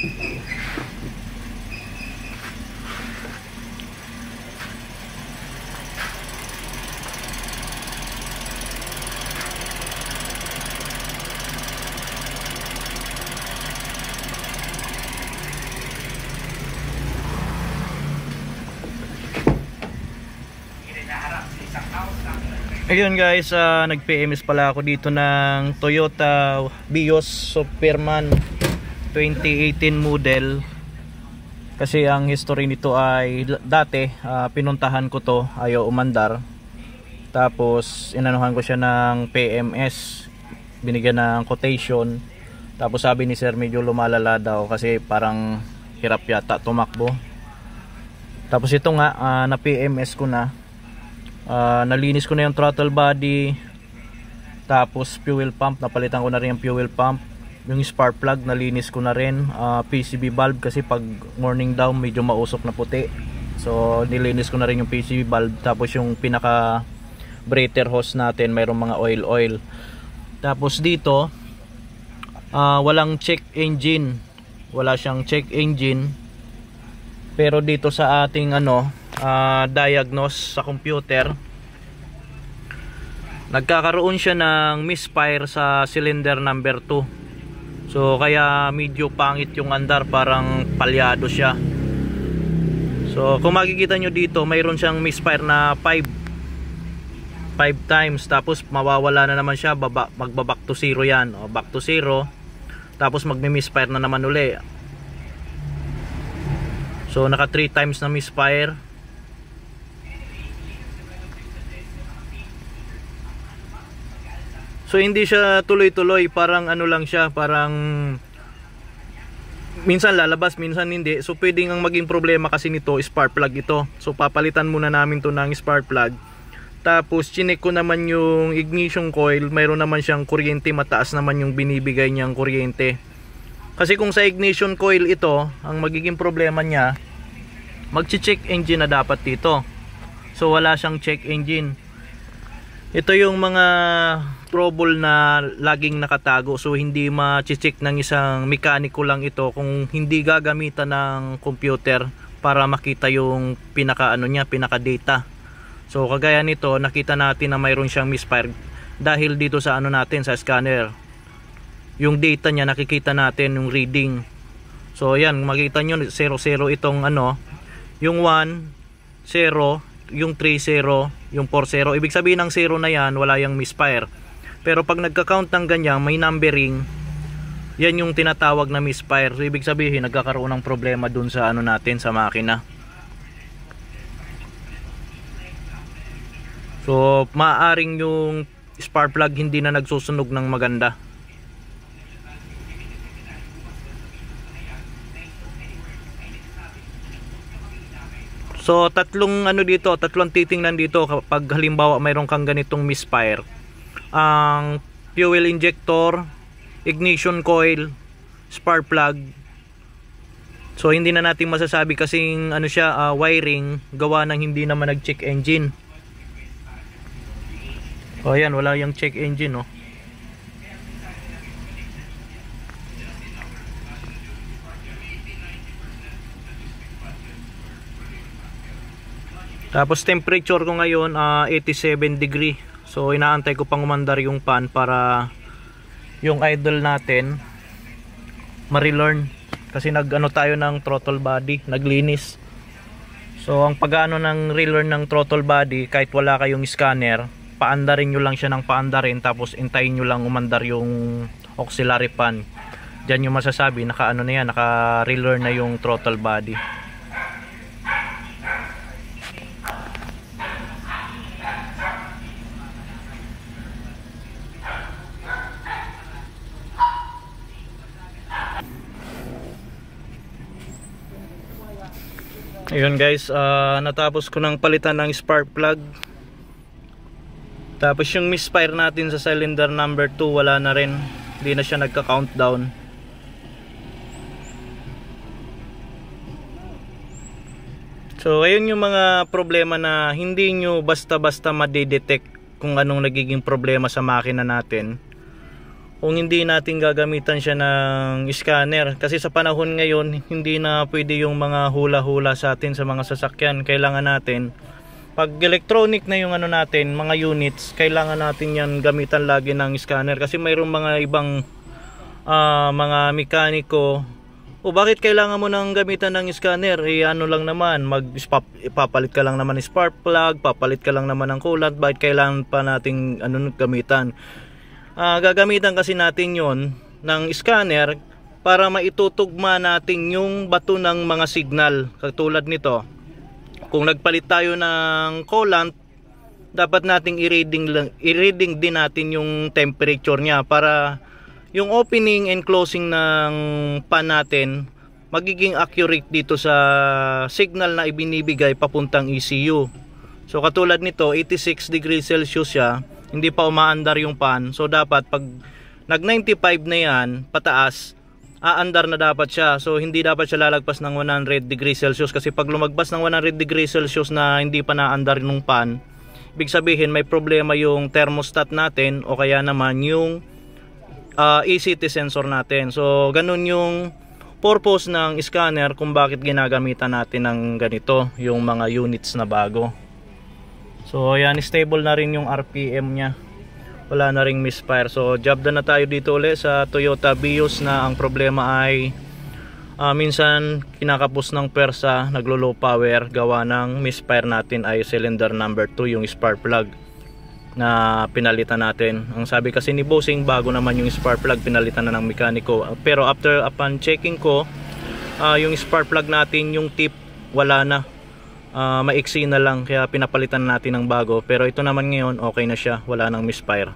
Ayun guys, nag-PMS pala ako dito ng Toyota Vios Superman 2018 model. Kasi ang history nito ay dati pinuntahan ko to, ayaw umandar. Tapos inanuhan ko siya ng PMS, binigyan ng quotation. Tapos sabi ni sir medyo lumalala daw kasi parang hirap yata tumakbo. Tapos ito nga, na PMS ko na. Nalinis ko na yung throttle body, tapos fuel pump, napalitan ko na rin yung fuel pump. Yung spark plug nalinis ko na rin. PCV valve kasi pag morning down medyo mausok na puti, so nilinis ko na rin yung PCV valve. Tapos yung pinaka breather hose natin mayroong mga oil. Tapos dito walang check engine, wala siyang check engine. Pero dito sa ating diagnose sa computer, nagkakaroon siya ng misfire sa cylinder number 2. So kaya medyo pangit yung andar, parang palyado siya. So kung makikita nyo dito, mayroon siyang misfire na 5 times. Tapos mawawala na naman siya, magba-back to 0 yan, back to 0. Tapos magmi-misfire na naman uli. So naka 3 times na misfire. So hindi siya tuloy-tuloy, parang lang siya, parang minsan lalabas, minsan hindi. So pwedeng ang maging problema kasi nito, spark plug ito. So papalitan muna namin to ng spark plug. Tapos chinek ko naman yung ignition coil, mayroon naman siyang kuryente, mataas naman yung binibigay niyang kuryente. Kasi kung sa ignition coil ito, ang magiging problema niya, magche-check engine na dapat dito. So wala siyang check engine. Ito yung mga trouble na laging nakatago. So hindi ma-check ng isang mekaniko lang ito kung hindi gagamitan ng computer para makita yung pinaka data. So kagaya nito, nakita natin na mayroon siyang misfire dahil dito sa natin sa scanner. Yung data niya nakikita natin, yung reading. So ayan, makita nyo 00 itong yung 1 0, yung 30, yung 40. Ibig sabihin ng 0 na yan, wala yung misfire. Pero pag nagka-count ng ganyan, may numbering, yan yung tinatawag na misfire. So ibig sabihin nagkakaroon ng problema dun sa natin, sa makina. So maaring yung spark plug hindi na nagsusunog ng maganda. So tatlong tatlong titingnan dito kapag halimbawa mayroon kang ganitong misfire. Ang fuel injector, ignition coil, spark plug. So hindi na natin masasabi kasing wiring, gawa ng hindi naman nag-check engine. O ayan, wala yung check engine Tapos temperature ko ngayon 87 degree. So inaantay ko pang umandar yung fan para yung idle natin ma-relearn. Kasi tayo ng throttle body, naglinis. So ang pag-ano ng relearn ng throttle body, kahit wala kayong scanner, paandarin nyo lang siya ng paandarin, tapos intayin nyo lang umandar yung auxiliary fan. Diyan yung masasabi, naka-relearn na yung throttle body. Ayun guys, natapos ko ng palitan ng spark plug. Tapos yung misfire natin sa cylinder number 2, wala na rin. Hindi na siya nagka-countdown. So ayun yung mga problema na hindi nyo basta-basta madedetect kung anong nagiging problema sa makina natin. kung hindi natin gagamitan siya ng scanner. Kasi sa panahon ngayon, hindi na pwede yung mga hula-hula sa atin sa mga sasakyan. Kailangan natin, pag electronic na yung ano natin, mga units, kailangan natin yan gamitan lagi ng scanner. Kasi mayroong mga ibang mga mekaniko, bakit kailangan mo nang gamitan ng scanner? Ano lang naman, papalit ka lang naman ng spark plug, papalit ka lang naman ng coolant, bakit kailangan pa nating gamitan? Gagamitan kasi natin yon ng scanner para maitutugma natin yung bato ng mga signal. Katulad nito, kung nagpalit tayo ng coolant, dapat nating i-reading din natin yung temperature niya para yung opening and closing ng pan natin magiging accurate dito sa signal na ibinibigay papuntang ECU. So katulad nito, 86 degrees Celsius siya, hindi pa umaandar yung pan. So dapat pag nag 95 na yan pataas, aandar na dapat siya. So hindi dapat siya lalagpas ng 100 degrees Celsius, kasi pag lumagpas ng 100 degrees Celsius na hindi pa naandar yung pan, ibig sabihin may problema yung thermostat natin o kaya naman yung ECT sensor natin. So ganun yung purpose ng scanner kung bakit ginagamitan natin ng ganito, yung mga units na bago. So ayan, stable na rin yung RPM nya, wala na ring misfire. So job na tayo dito ulit sa Toyota Vios na ang problema ay minsan kinakapos ng persa, naglo low power, gawa ng misfire natin ay cylinder number 2, yung spark plug na pinalitan natin. Ang sabi kasi ni bossing, bago naman yung spark plug, pinalitan na ng mekaniko. Pero upon checking ko, yung spark plug natin, yung tip wala na, maiksi na lang, kaya pinapalitan natin ng bago. Pero ito naman ngayon okay na siya, wala nang misfire.